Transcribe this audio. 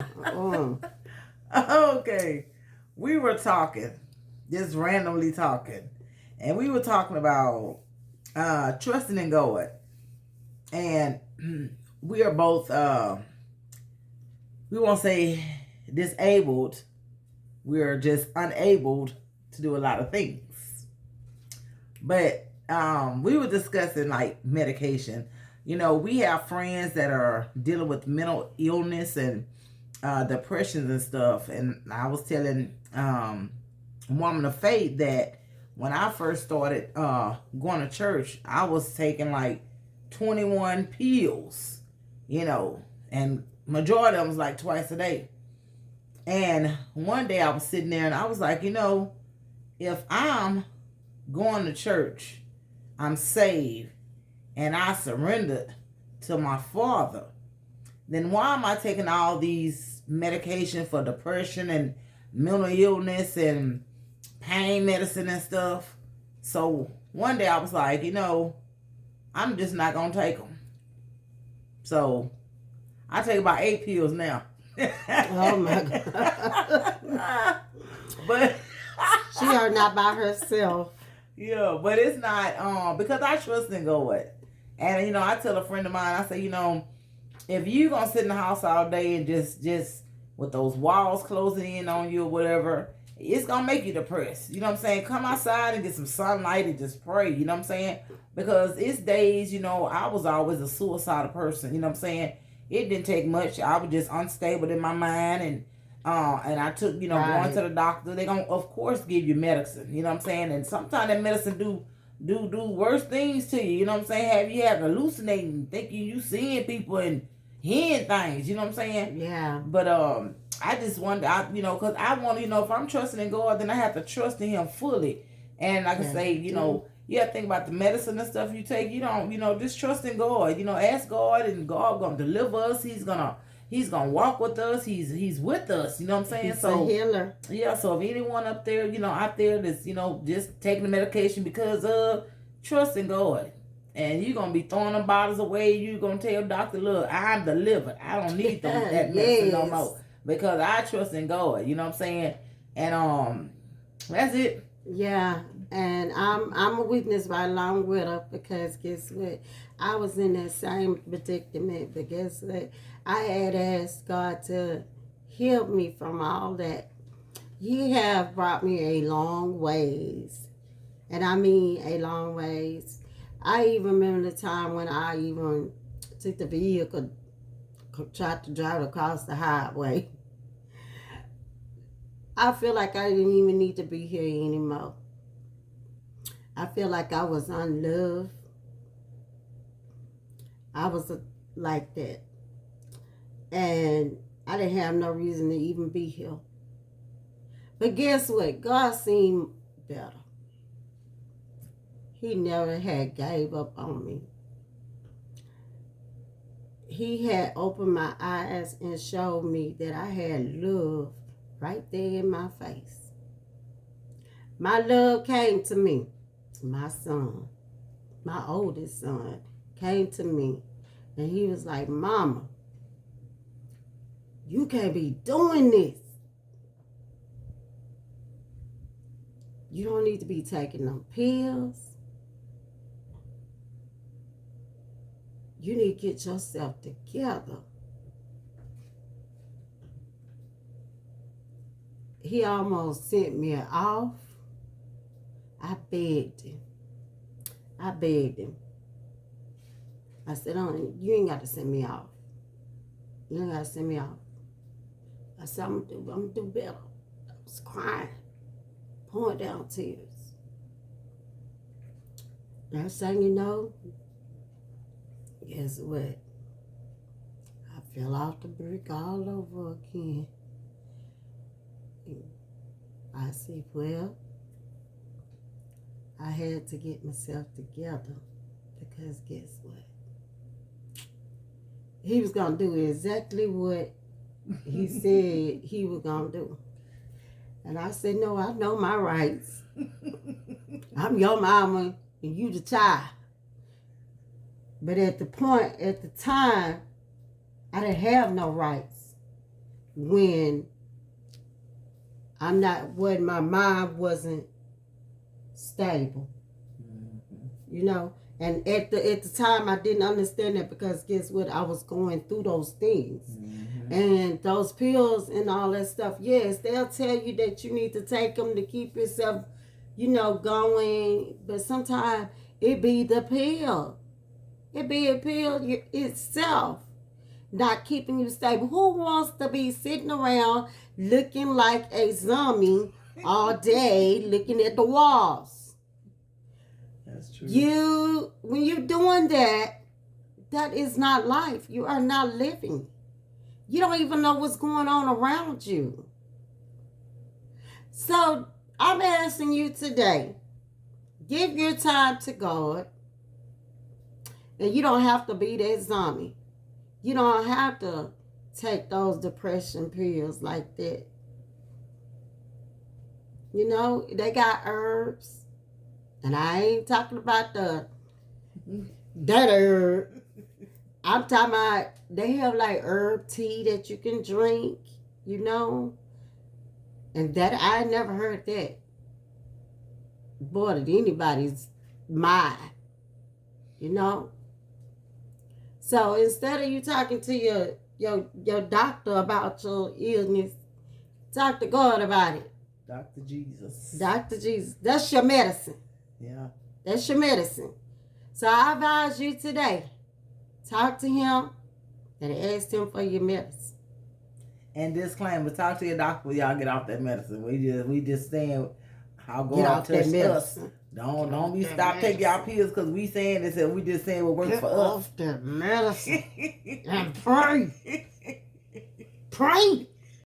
Mm. Okay. We were talking, just randomly talking. And we were talking about trusting in God. And we are both we won't say disabled. We're just unable to do a lot of things. But we were discussing like medication. You know, we have friends that are dealing with mental illness and depressions and stuff. And I was telling woman of faith that when I first started going to church, I was taking like 21 pills, you know, and majority of them was like twice a day. And one day I was sitting there and I was like, you know, if I'm going to church, I'm saved, and I surrendered to my Father, then why am I taking all these medication for depression and mental illness and pain medicine and stuff? So one day I was like, you know, I'm just not going to take them. So I take about 8 pills now. Oh my God. But She are not by herself. yeah, but it's not because I trust in God. And you know, I tell a friend of mine, I say, you know, if you gonna sit in the house all day and just with those walls closing in on you or whatever, it's gonna make you depressed. You know what I'm saying? Come outside and get some sunlight and just pray. You know what I'm saying? Because it's days, you know, I was always a suicidal person. You know what I'm saying? It didn't take much. I was just unstable in my mind, and I took, you know, going to Right. the doctor. They gonna of course give you medicine. You know what I'm saying? And sometimes that medicine do worse things to you. You know what I'm saying? Have you have hallucinating, thinking you seeing people and hearing things. You know what I'm saying? Yeah. But I just wonder, you know, because I want, you know, if I'm trusting in God, then I have to trust in Him fully. And like I Yes, say, you you do. know, you have to think about the medicine and stuff you take. You don't, you know, just trust in God. You know, ask God, and God gonna deliver us. He's gonna walk with us. He's with us. You know what I'm saying? He's a So healer. yeah. So if anyone up there, you know, out there that's, you know, just taking the medication because of trust in God, and you're gonna be throwing them bottles away. You're gonna tell doctor, look, I'm delivered. I don't need that medicine no Yes. more because I trust in God. You know what I'm saying? And that's it. Yeah. And I'm a witness right along with her because guess what? I was in that same predicament, but guess what? I had asked God to heal me from all that. He have brought me a long ways. And I mean a long ways. I even remember the time when I even took the vehicle, tried to drive across the highway. I feel like I didn't even need to be here anymore. I feel like I was unloved. I was like that. And I didn't have no reason to even be here. But guess what? God seemed better. He never had gave up on me. He had opened my eyes and showed me that I had love right there in my face. My love came to me. My son, my oldest son, came to me and he was like, Mama, you can't be doing this. You don't need to be taking them pills. You need to get yourself together. He almost sent me off. I begged him. I begged him. I said, oh, you ain't got to send me off. You ain't got to send me off. I said, I'm going to do better. I was crying, pouring down tears. Next thing you know, guess what? I fell off the brick all over again. I said, well, I had to get myself together because guess what? He was going to do exactly what he said he was going to do. And I said, no, I know my rights. I'm your mama and you the child. But at the time, I didn't have no rights. when when my mind wasn't stable, you know. And at the time, I didn't understand that because guess what? I was going through those things. And those pills and all that stuff, yes, they'll tell you that you need to take them to keep yourself, going. But sometimes it be the pill. It be a pill itself not keeping you stable. Who wants to be sitting around looking like a zombie all day looking at the walls? That's true. When you're doing that, that is not life. You are not living. You don't even know what's going on around you. So I'm asking you today, give your time to God. And you don't have to be that zombie. You don't have to take those depression pills like that. They got herbs. And I ain't talking about that herb. I'm talking about they have like herb tea that you can drink, And that I never heard that bothered anybody's mind, So instead of you talking to your doctor about your illness, talk to God about it. Dr. Jesus. Dr. Jesus. That's your medicine. Yeah. That's your medicine. So I advise you today, talk to him and ask him for your medicine. And disclaimer, talk to your doctor when y'all get off that medicine. We just saying how God touched us. Don't be stop taking y'all pills because we saying this and we just saying what works for us. Off the medicine and pray. Pray.